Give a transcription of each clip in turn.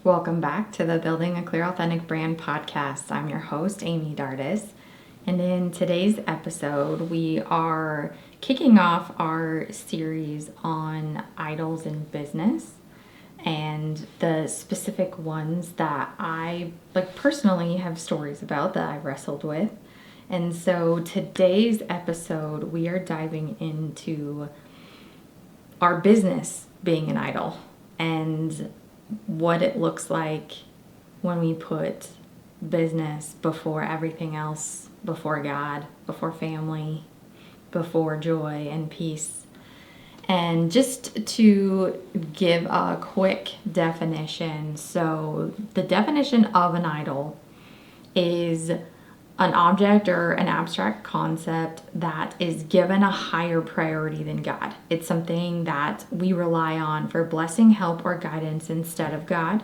Welcome back to the Building a Clear Authentic Brand podcast. I'm your host, Amy Dardis. And in today's episode, we are kicking off our series on idols in business and the specific ones that I personally have stories about that I wrestled with. And so today's episode, we are diving into our business being an idol and what it looks like when we put business before everything else, before God, before family, before joy and peace. And just to give a quick definition, so the definition of an idol is an object or an abstract concept that is given a higher priority than God. It's something that we rely on for blessing, help, or guidance instead of God.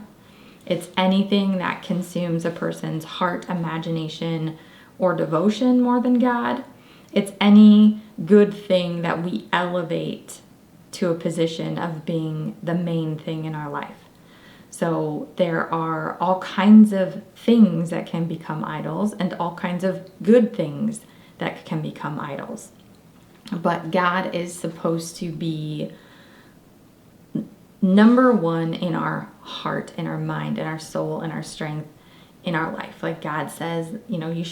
It's anything that consumes a person's heart, imagination, or devotion more than God. It's any good thing that we elevate to a position of being the main thing in our life. So there are all kinds of things that can become idols and all kinds of good things that can become idols. But God is supposed to be number one in our heart, in our mind, in our soul, in our strength, in our life. Like God says, you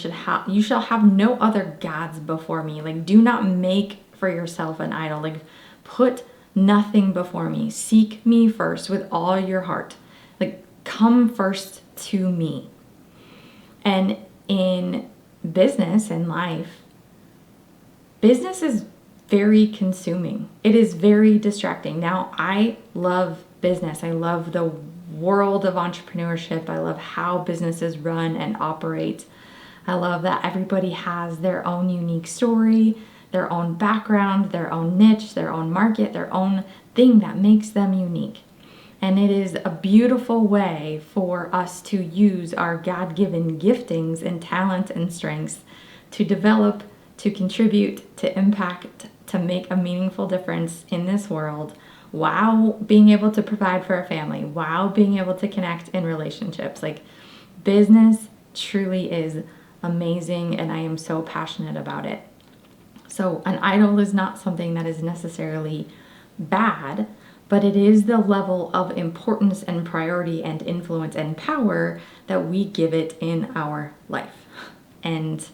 shall have no other gods before me. Like, do not make for yourself an idol. Like, put nothing before me. Seek me first with all your heart. Like, come first to me. And in business and life, business is very consuming. It is very distracting. Now, I love business. I love the world of entrepreneurship. I love how businesses run and operate. I love that everybody has their own unique story, their own background, their own niche, their own market, their own thing that makes them unique. And it is a beautiful way for us to use our God-given giftings and talent and strengths to develop, to contribute, to impact, to make a meaningful difference in this world while being able to provide for our family, while being able to connect in relationships. Like, business truly is amazing, and I am so passionate about it. So an idol is not something that is necessarily bad, but it is the level of importance and priority and influence and power that we give it in our life. And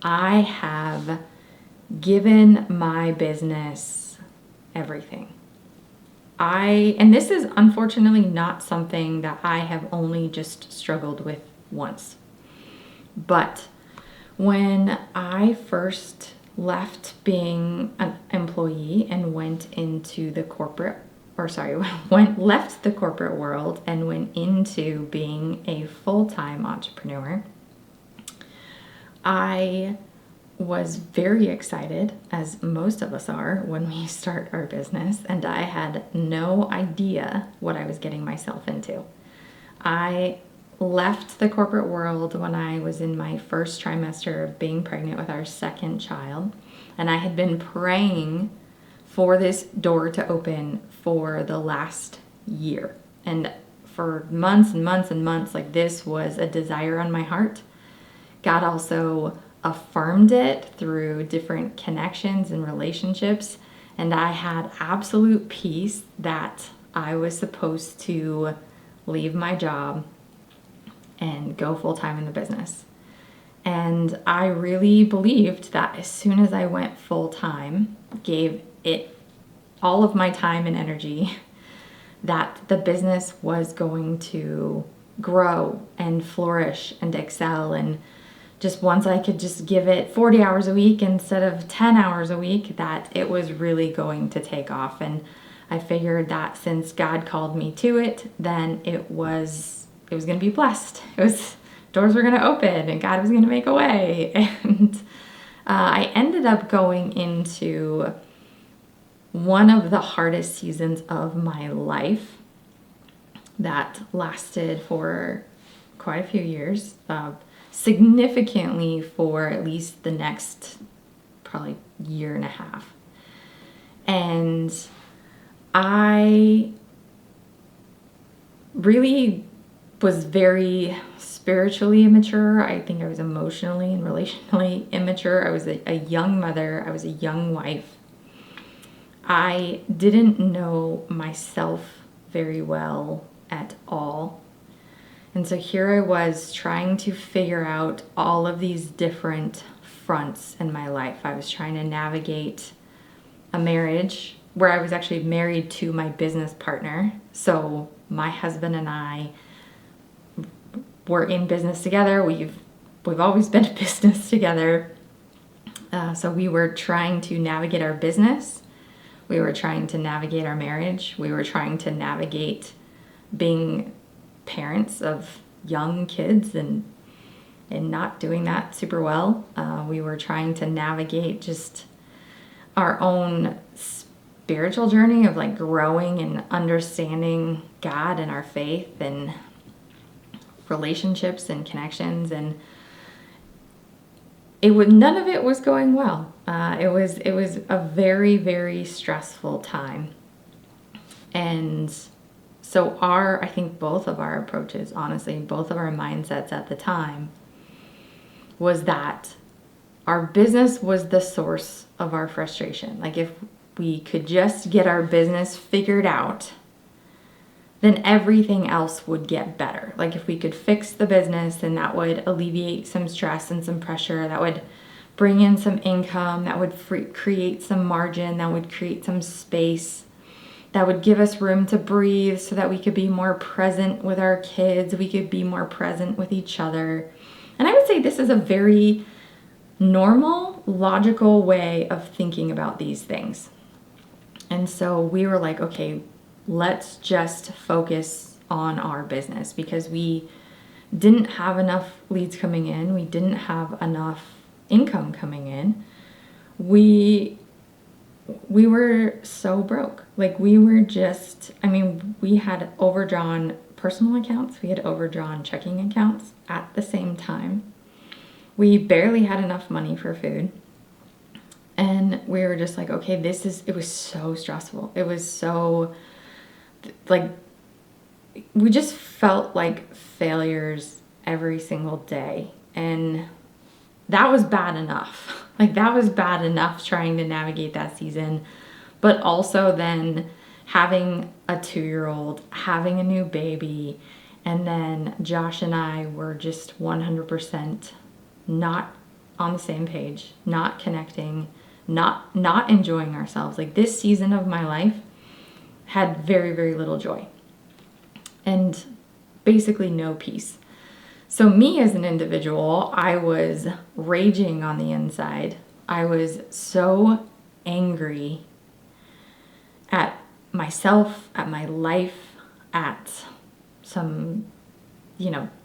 I have given my business everything. And this is unfortunately not something that I have only just struggled with once. But when I first left being an employee and left the corporate world and went into being a full-time entrepreneur, I was very excited, as most of us are when we start our business, and I had no idea what I was getting myself into. I left the corporate world when I was in my first trimester of being pregnant with our second child, and I had been praying for this door to open for the last year. And for months and months and months, this was a desire on my heart. God also affirmed it through different connections and relationships, and I had absolute peace that I was supposed to leave my job and go full-time in the business. And I really believed that as soon as I went full-time, gave it all of my time and energy, that the business was going to grow and flourish and excel. And just once I could just give it 40 hours a week instead of 10 hours a week, that it was really going to take off. And I figured that since God called me to it, then it was going to be blessed. Doors were going to open and God was going to make a way. And I ended up going into one of the hardest seasons of my life that lasted for quite a few years, significantly for at least the next probably year and a half. And I really was very spiritually immature. I think I was emotionally and relationally immature. I was a young mother. I was a young wife. I didn't know myself very well at all. And so here I was trying to figure out all of these different fronts in my life. I was trying to navigate a marriage where I was actually married to my business partner. So my husband and I were in business together. We've always been in business together. So we were trying to navigate our business. We were trying to navigate our marriage. We were trying to navigate being parents of young kids and not doing that super well. We were trying to navigate just our own spiritual journey of like growing and understanding God and our faith and relationships and connections, and none of it was going well. It was a very, very stressful time. And so I think both of our approaches, honestly, both of our mindsets at the time was that our business was the source of our frustration. Like if we could just get our business figured out, then everything else would get better. Like if we could fix the business, then that would alleviate some stress and some pressure. That would bring in some income. That would create some margin. That would create some space. That would give us room to breathe so that we could be more present with our kids. We could be more present with each other. And I would say this is a very normal, logical way of thinking about these things. And so we were like, okay, let's just focus on our business, because we didn't have enough leads coming in. We didn't have enough income coming in. We were so broke. Like we were just, we had overdrawn personal accounts. We had overdrawn checking accounts at the same time. We barely had enough money for food. And we were just like, okay, it was so stressful. It was so, like, we just felt like failures every single day. And that was bad enough. Like, that was bad enough trying to navigate that season. But also then having a 2-year-old, having a new baby, and then Josh and I were just 100% not on the same page, not connecting, not enjoying ourselves. Like this season of my life had very, very little joy and basically no peace. So me as an individual, I was raging on the inside. I was so angry at myself, at my life, at some,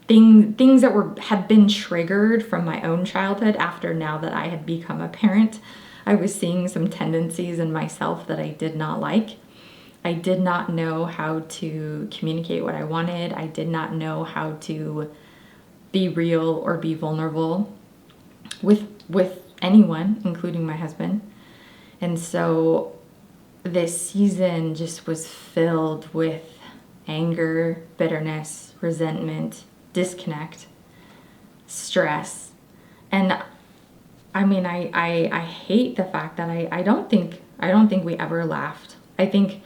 things that had been triggered from my own childhood after now that I had become a parent. I was seeing some tendencies in myself that I did not like. I did not know how to communicate what I wanted. I did not know how to be real or be vulnerable with anyone, including my husband. And so this season just was filled with anger, bitterness, resentment, disconnect, stress. And I hate the fact that I don't think we ever laughed. I think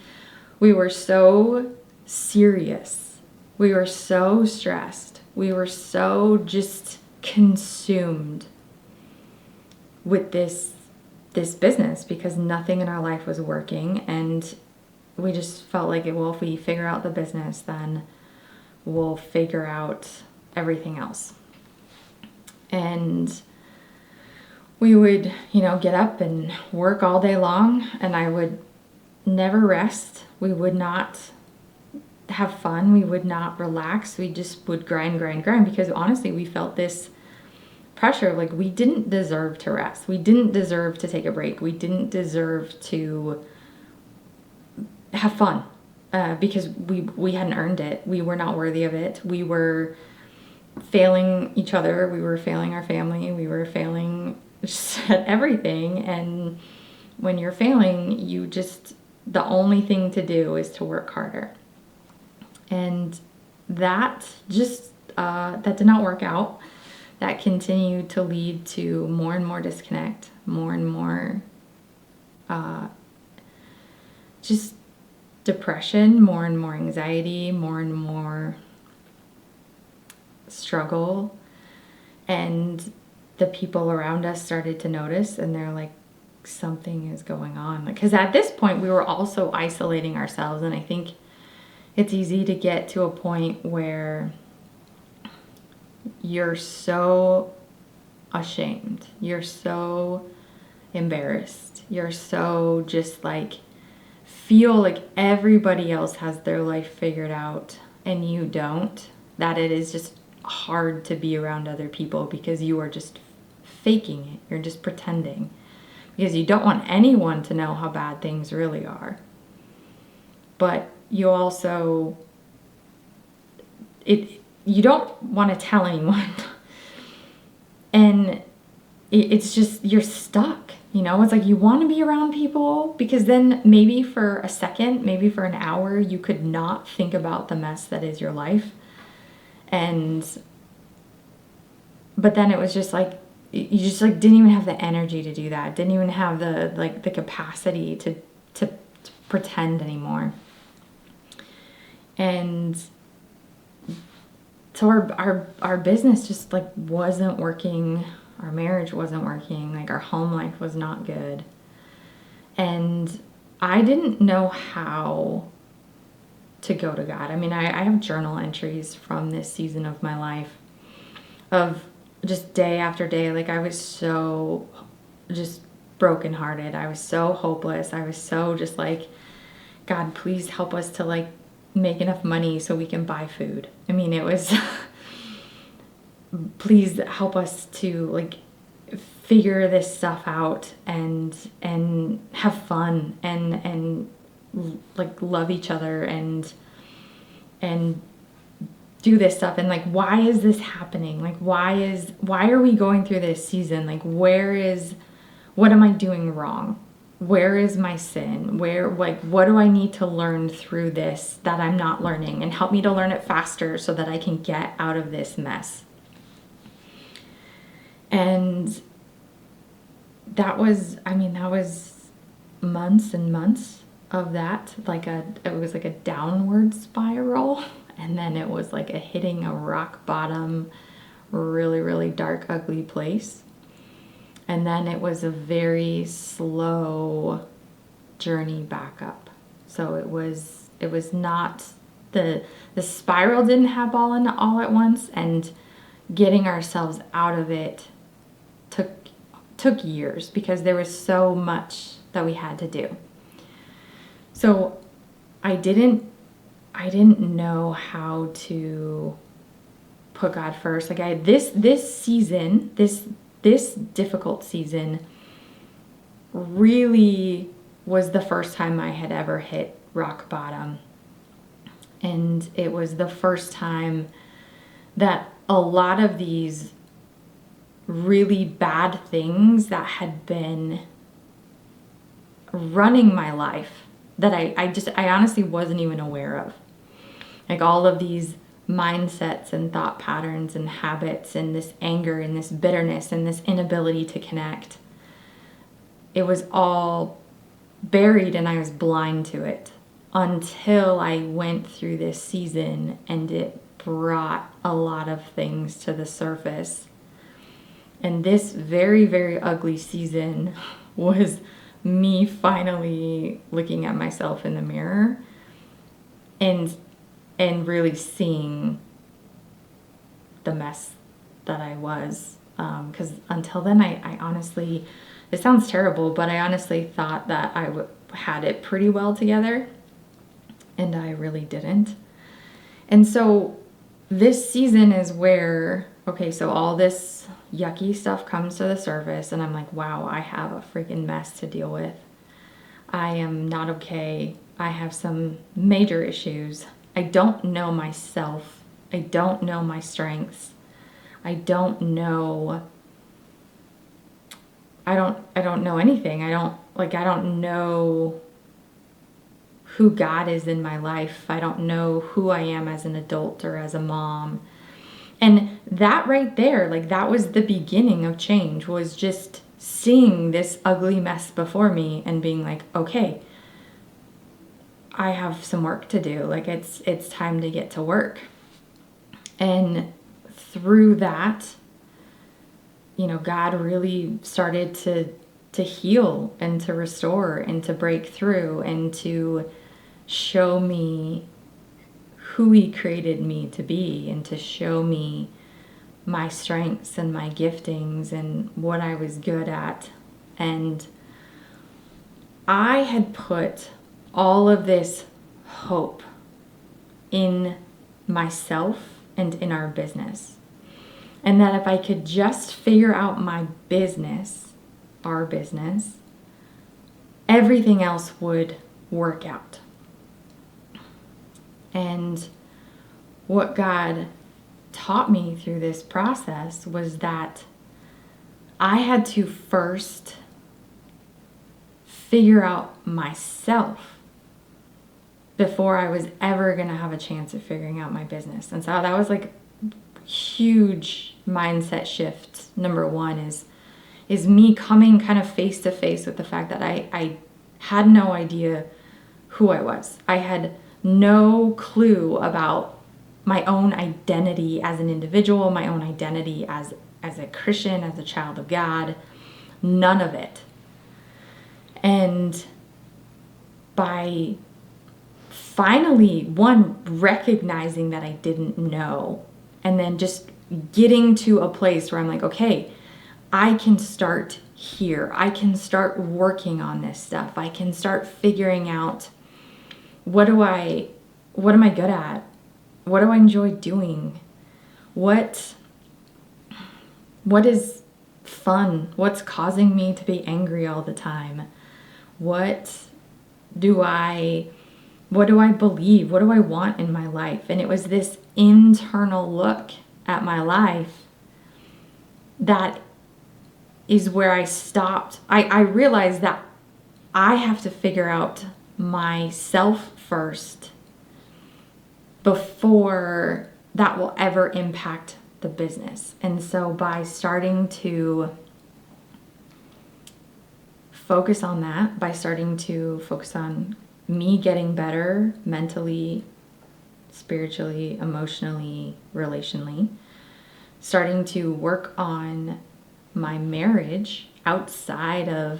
we were so serious. We were so stressed. We were so just consumed with this business because nothing in our life was working, and we just felt like, well, if we figure out the business, then we'll figure out everything else. And we would, get up and work all day long, and I would never rest. We would not have fun. We would not relax. We just would grind because honestly, we felt this pressure. Like we didn't deserve to rest. We didn't deserve to take a break. We didn't deserve to have fun because we hadn't earned it. We were not worthy of it. We were failing each other. We were failing our family. We were failing just at everything. And when you're failing, the only thing to do is to work harder. And that just that did not work out. That continued to lead to more and more disconnect, more and more just depression, more and more anxiety, more and more struggle. And the people around us started to notice, and they're like, something is going on. Because at this point, we were also isolating ourselves. And I think it's easy to get to a point where you're so ashamed, you're so embarrassed, you're so just like, feel like everybody else has their life figured out and you don't, that it is just hard to be around other people because you are just faking it. You're just pretending because you don't want anyone to know how bad things really are. But you also, you don't want to tell anyone. And it's just, you're stuck. You know, it's like you want to be around people because then maybe for a second, maybe for an hour, you could not think about the mess that is your life. But then it was just like, you just like didn't even have the energy to do that. Didn't even have the capacity to pretend anymore. And so our business just like wasn't working. Our marriage wasn't working. Like our home life was not good. And I didn't know how to go to God. I mean, I have journal entries from this season of my life of just day after day. Like I was so just brokenhearted. I was so hopeless. I was so just like, God, please help us to like make enough money so we can buy food. I mean, it was please help us to like figure this stuff out and have fun and like love each other and do this stuff. And like, why is this happening? Like, why are we going through this season? Like, what am I doing wrong? Where is my sin? What do I need to learn through this that I'm not learning, and help me to learn it faster so that I can get out of this mess. And that was months and months of that. It was like a downward spiral. And then it was like hitting a rock bottom, really, really dark, ugly place. And then it was a very slow journey back up. So it was not, the spiral didn't happen all at once, and getting ourselves out of it took years because there was so much that we had to do. So I didn't know how to put God first. Like this season, this difficult season really was the first time I had ever hit rock bottom. And it was the first time that a lot of these really bad things that had been running my life that I honestly wasn't even aware of. Like all of these mindsets and thought patterns and habits and this anger and this bitterness and this inability to connect. It was all buried and I was blind to it until I went through this season, and it brought a lot of things to the surface. And this very, very ugly season was me finally looking at myself in the mirror and really seeing the mess that I was. Because until then, I honestly, it sounds terrible, but I honestly thought that I had it pretty well together, and I really didn't. And so this season is where, okay, so all this yucky stuff comes to the surface, and I'm like, wow, I have a freaking mess to deal with. I am not okay. I have some major issues. I don't know myself. I don't know my strengths. I don't know anything. I don't know who God is in my life. I don't know who I am as an adult or as a mom. And that right there, like that was the beginning of change, was just seeing this ugly mess before me and being like, okay, I have some work to do. Like it's time to get to work. And through that, God really started to heal and to restore and to break through and to show me who He created me to be, and to show me my strengths and my giftings and what I was good at. And I had put all of this hope in myself and in our business. And that if I could just figure out my business, our business, everything else would work out. And what God taught me through this process was that I had to first figure out myself before I was ever going to have a chance at figuring out my business. And so that was like huge mindset shift. Number one is me coming kind of face to face with the fact that I had no idea who I was. I had no clue about my own identity as an individual, my own identity as a Christian, as a child of God. None of it. And by finally, one, recognizing that I didn't know, and then just getting to a place where I'm like, okay, I can start here. I can start working on this stuff. I can start figuring out what am I good at? What do I enjoy doing? What is fun? What's causing me to be angry all the time? What do I believe? What do I want in my life? And it was this internal look at my life that is where I stopped. I realized that I have to figure out myself first before that will ever impact the business. And so by starting to focus on that, by starting to focus on me getting better mentally, spiritually, emotionally, relationally, starting to work on my marriage outside of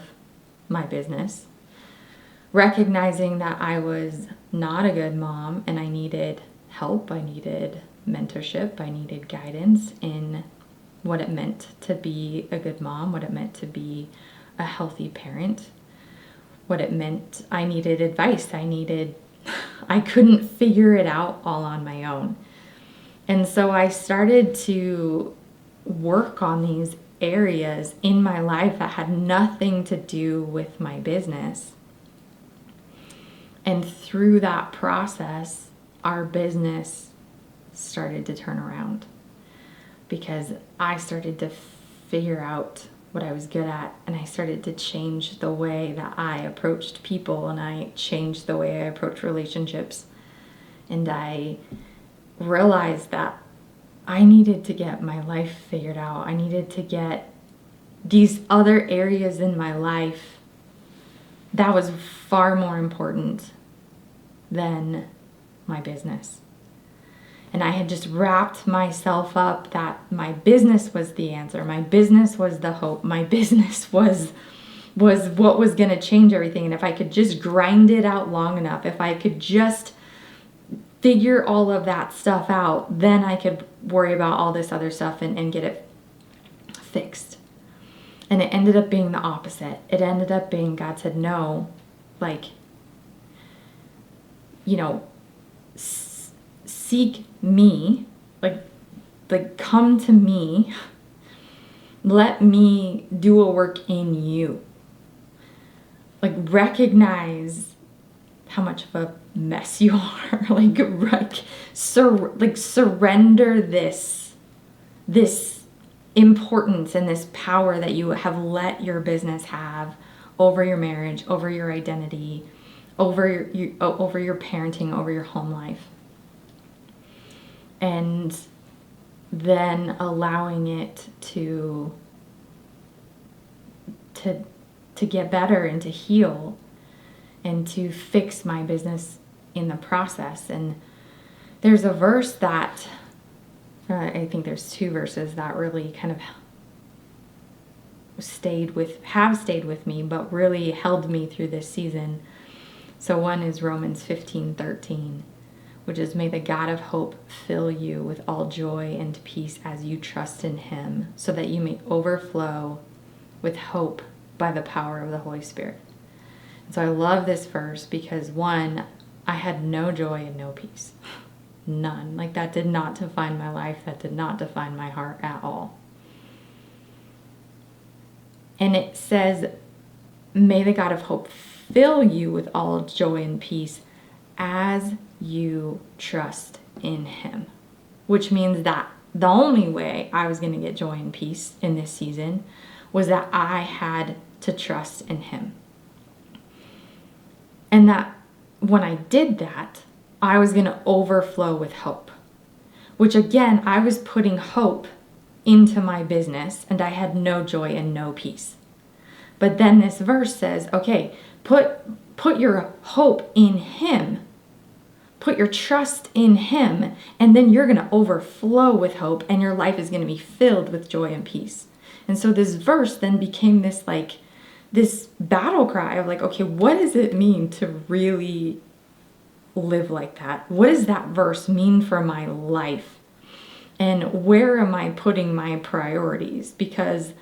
my business, recognizing that I was not a good mom and I needed help, I needed mentorship, I needed guidance in what it meant to be a good mom, what it meant to be a healthy parent, what it meant. I needed advice. I couldn't figure it out all on my own. And so I started to work on these areas in my life that had nothing to do with my business. And through that process, our business started to turn around because I started to figure out what I was good at, and I started to change the way that I approached people, and I changed the way I approached relationships. And I realized that I needed to get my life figured out. I needed to get these other areas in my life that was far more important than my business. And I had just wrapped myself up that my business was the answer. My business was the hope. My business was what was going to change everything. And if I could just grind it out long enough, if I could just figure all of that stuff out, then I could worry about all this other stuff and get it fixed. And it ended up being the opposite. It ended up being God said, no, seek me, come to me, let me do a work in you. Recognize how much of a mess you are. Surrender this importance and this power that you have let your business have over your marriage, over your identity, over your parenting, over your home life. And then allowing it to get better and to heal and to fix my business in the process. And there's a verse that I think there's two verses that really kind of have stayed with me, but really held me through this season. So one is Romans 15:13, which is, may the God of hope fill you with all joy and peace as you trust in him, so that you may overflow with hope by the power of the Holy Spirit. And so I love this verse because, one, I had no joy and no peace. None. Like, that did not define my life. That did not define my heart at all. And it says, may the God of hope fill you with all joy and peace as you trust in him. Which means that the only way I was going to get joy and peace in this season was that I had to trust in him. And that when I did that, I was going to overflow with hope. Which again, I was putting hope into my business and I had no joy and no peace. But then this verse says, okay, put your hope in him. Put your trust in him, and then you're going to overflow with hope, and your life is going to be filled with joy and peace. And so this verse then became this battle cry of like, okay, what does it mean to really live like that? What does that verse mean for my life? And where am I putting my priorities? Because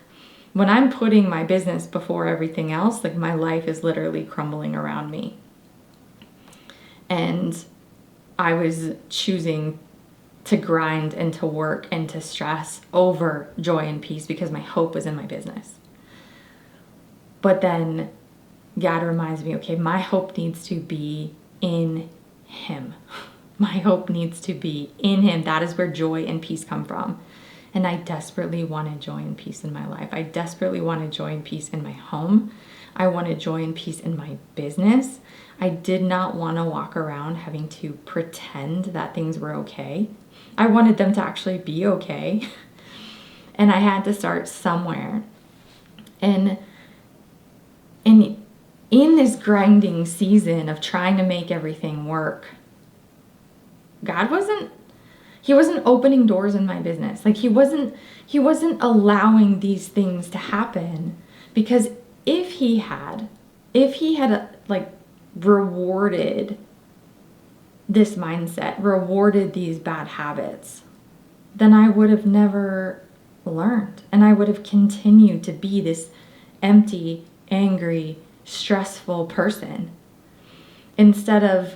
when I'm putting my business before everything else, like, my life is literally crumbling around me. And I was choosing to grind and to work and to stress over joy and peace because my hope was in my business. But then God reminds me, okay, my hope needs to be in him. My hope needs to be in him. That is where joy and peace come from. And I desperately wanted joy and peace in my life. I desperately wanted joy and peace in my home. I wanted joy and peace in my business. I did not want to walk around having to pretend that things were okay. I wanted them to actually be okay. And I had to start somewhere. And in this grinding season of trying to make everything work, God wasn't opening doors in my business. Like, he wasn't allowing these things to happen, because if he had like rewarded this mindset, rewarded these bad habits, then I would have never learned, and I would have continued to be this empty, angry, stressful person, instead of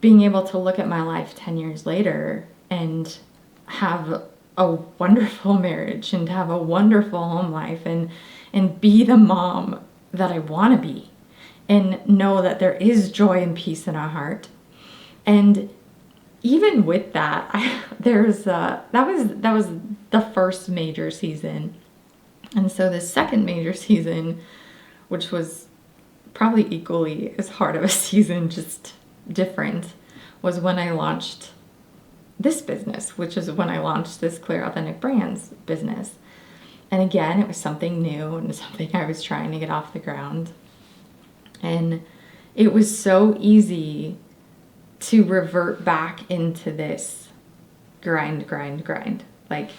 being able to look at my life 10 years later and have a wonderful marriage and have a wonderful home life and be the mom that I want to be, and know that there is joy and peace in our heart. And even with that, that was the first major season. And so the second major season, which was probably equally as hard of a season, just different, was when I launched this business, which is when I launched this Clear Authentic Brands business. And again, it was something new and something I was trying to get off the ground. And it was so easy to revert back into this grind. Like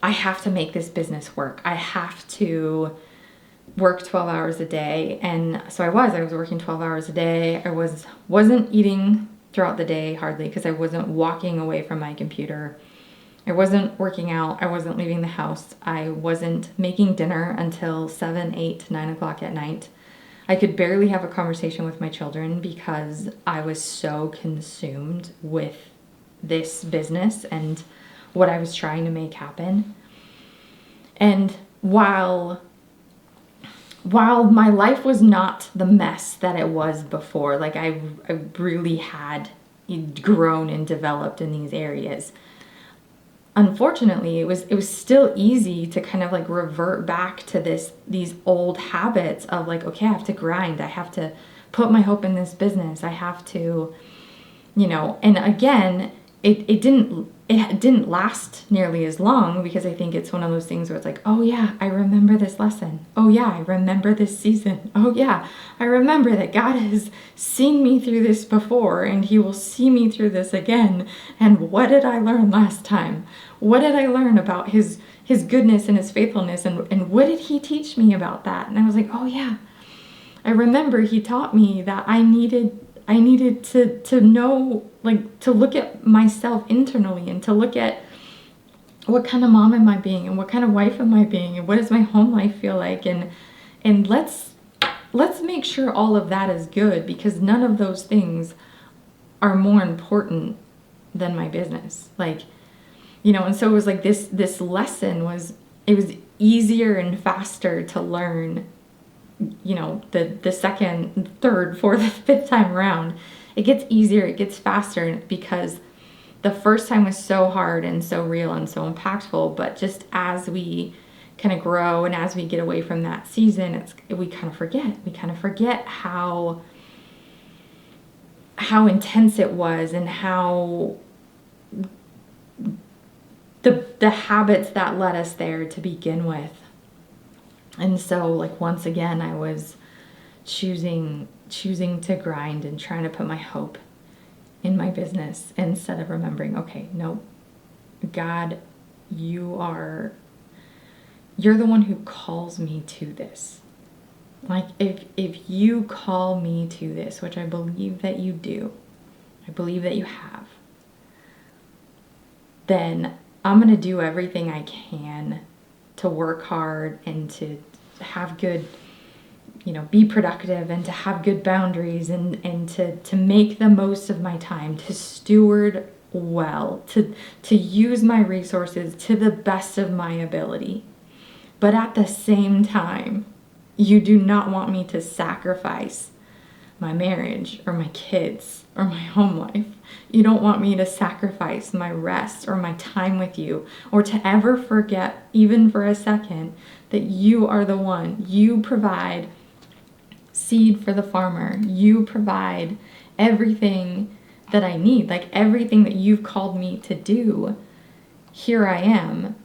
I have to make this business work. I have to work 12 hours a day. And so I was working 12 hours a day. I wasn't eating throughout the day hardly, because I wasn't walking away from my computer. I wasn't working out. I wasn't leaving the house. I wasn't making dinner until 7, 8, 9 o'clock at night. I could barely have a conversation with my children because I was so consumed with this business and what I was trying to make happen. And while my life was not the mess that it was before, like I really had grown and developed in these areas, unfortunately, it was still easy to kind of like revert back to these old habits of like, okay, I have to grind. I have to put my hope in this business. I have to, and again, it didn't last nearly as long, because I think it's one of those things where it's like, oh yeah, I remember this lesson. Oh yeah, I remember this season. Oh yeah, I remember that God has seen me through this before, and he will see me through this again. And what did I learn last time? What did I learn about his goodness and his faithfulness? And what did he teach me about that? And I was like, oh yeah, I remember he taught me that I needed to know, like, to look at myself internally, and to look at what kind of mom am I being, and what kind of wife am I being, and what does my home life feel like, and let's make sure all of that is good, because none of those things are more important than my business. Like, and so it was like this lesson was easier and faster to learn, the second, third, fourth, fifth time around. It gets easier, it gets faster, because the first time was so hard and so real and so impactful. But just as we kind of grow and as we get away from that season, we kind of forget how intense it was, and how the habits that led us there to begin with. And so, like, once again, I was choosing to grind and trying to put my hope in my business, instead of remembering, okay, no, God, you're the one who calls me to this. Like, if you call me to this, which I believe that you do, I believe that you have, then I'm going to do everything I can to work hard and to have good, be productive, and to have good boundaries, and to make the most of my time, to steward well, to use my resources to the best of my ability. But at the same time, you do not want me to sacrifice my marriage or my kids or my home life. You don't want me to sacrifice my rest or my time with you, or to ever forget, even for a second, that you are the one. You provide seed for the farmer. You provide everything that I need, like everything that you've called me to do. Here I am.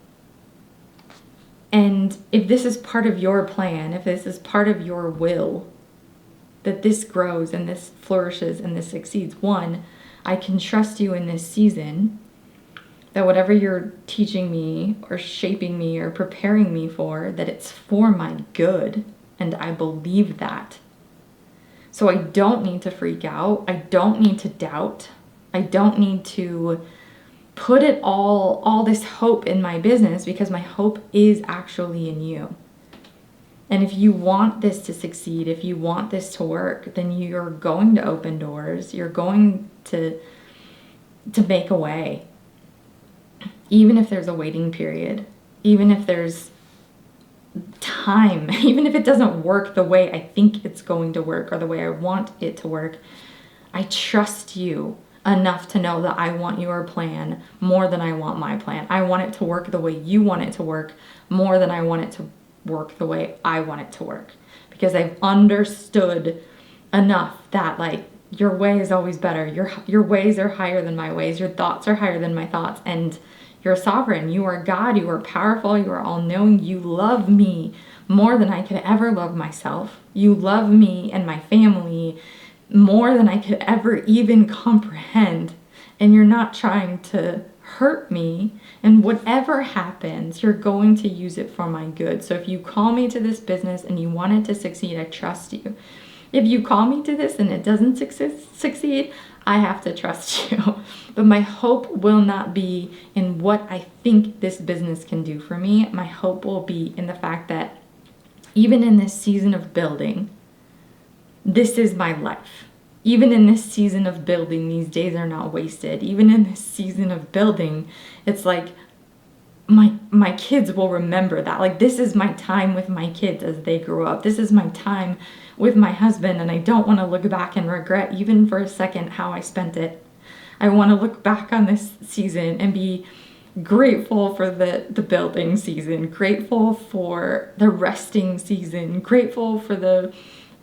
And if this is part of your plan, if this is part of your will, that this grows and this flourishes and this succeeds, one, I can trust you in this season, that whatever you're teaching me or shaping me or preparing me for, that it's for my good, and I believe that. So I don't need to freak out. I don't need to doubt. I don't need to put it all this hope in my business, because my hope is actually in you. And if you want this to succeed, if you want this to work, then you're going to open doors. You're going to make a way. Even if there's a waiting period, even if there's time, even if it doesn't work the way I think it's going to work or the way I want it to work, I trust you enough to know that I want your plan more than I want my plan. I want it to work the way you want it to work more than I want it to work the way I want it to work, because I've understood enough that, like, your way is always better. Your ways are higher than my ways. Your thoughts are higher than my thoughts, and you're sovereign. You are God. You are powerful. You are all-knowing. You love me more than I could ever love myself. You love me and my family more than I could ever even comprehend. And you're not trying to hurt me. And whatever happens, you're going to use it for my good. So if you call me to this business and you want it to succeed, I trust you. If you call me to this and it doesn't succeed, I have to trust you. But my hope will not be in what I think this business can do for me. My hope will be in the fact that even in this season of building, this is my life. Even in this season of building, these days are not wasted. Even in this season of building, it's like my kids will remember that. Like, this is my time with my kids as they grow up. This is my time with my husband, and I don't want to look back and regret even for a second how I spent it. I want to look back on this season and be grateful for the building season, grateful for the resting season, grateful for the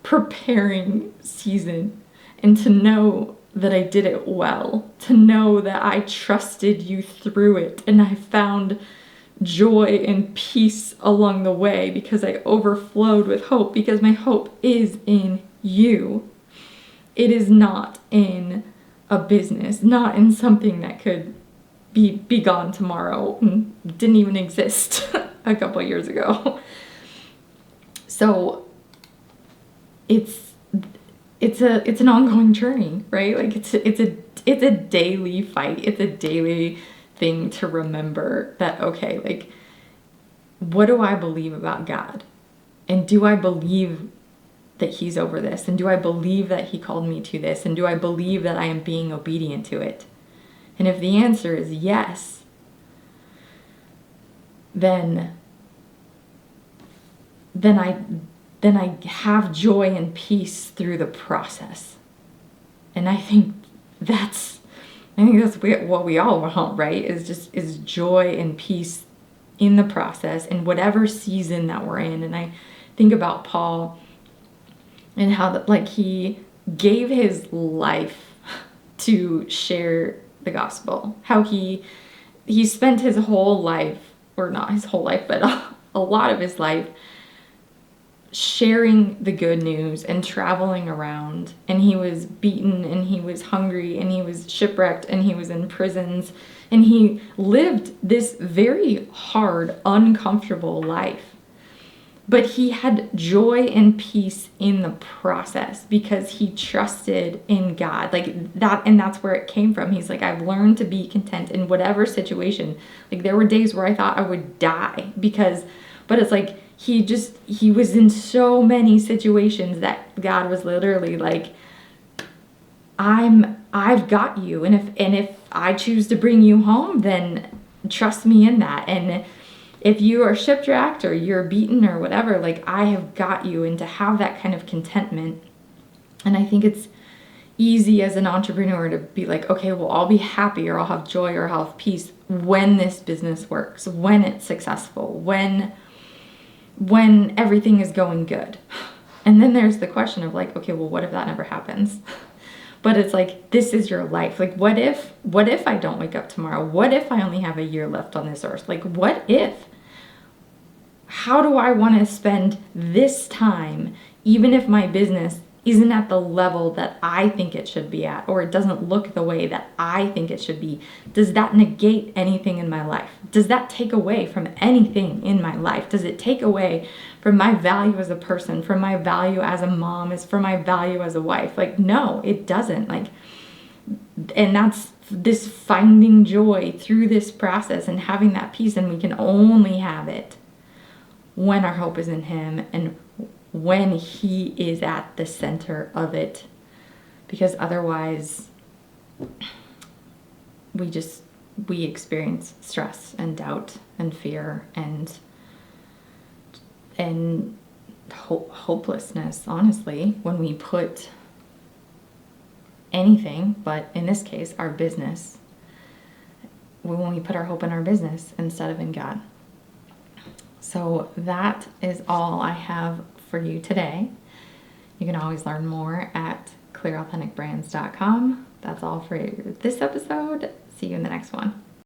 preparing season, and to know that I did it well, to know that I trusted you through it, and I found joy and peace along the way because I overflowed with hope, because my hope is in you. It is not in a business, not in something that could be gone tomorrow and didn't even exist a couple years ago. So it's an ongoing journey, right? Like it's a daily fight. It's a daily thing to remember that, okay, like, what do I believe about God? And do I believe that he's over this? And do I believe that he called me to this? And do I believe that I am being obedient to it? And if the answer is yes, then I have joy and peace through the process. And I think that's what we all want, right? Is joy and peace in the process, in whatever season that we're in. And I think about Paul and how he gave his life to share the gospel. How he spent his whole life, or not his whole life, but a lot of his life, sharing the good news and traveling around. And he was beaten, and he was hungry, and he was shipwrecked, and he was in prisons, and he lived this very hard, uncomfortable life. But he had joy and peace in the process because he trusted in God. Like that, and that's where it came from. He's like, I've learned to be content in whatever situation. Like there were days where I thought I would die but it's like he was in so many situations that God was literally like, I've got you. And if I choose to bring you home, then trust me in that. And if you are shipwrecked or you're beaten or whatever, like I have got you. And to have that kind of contentment. And I think it's easy as an entrepreneur to be like, okay, well, I'll be happy or I'll have joy or I'll have peace when this business works, when it's successful, when everything is going good. And then there's the question of like, okay, well, what if that never happens? But it's like, this is your life. Like, what if I don't wake up tomorrow? What if I only have a year left on this earth? Like, what if? How do I want to spend this time, even if my business isn't at the level that I think it should be at, or it doesn't look the way that I think it should be? Does that negate anything in my life? Does that take away from anything in my life? Does it take away from my value as a person, from my value as a mom, from my value as a wife? Like, no, it doesn't. Like, and that's this finding joy through this process and having that peace. And we can only have it when our hope is in him and when he is at the center of it, because otherwise we experience stress and doubt and fear and hopelessness, honestly, when we put anything, but in this case our business, when we put our hope in our business instead of in God. So that is all I have for you today. You can always learn more at clearauthenticbrands.com. That's all for this episode. See you in the next one.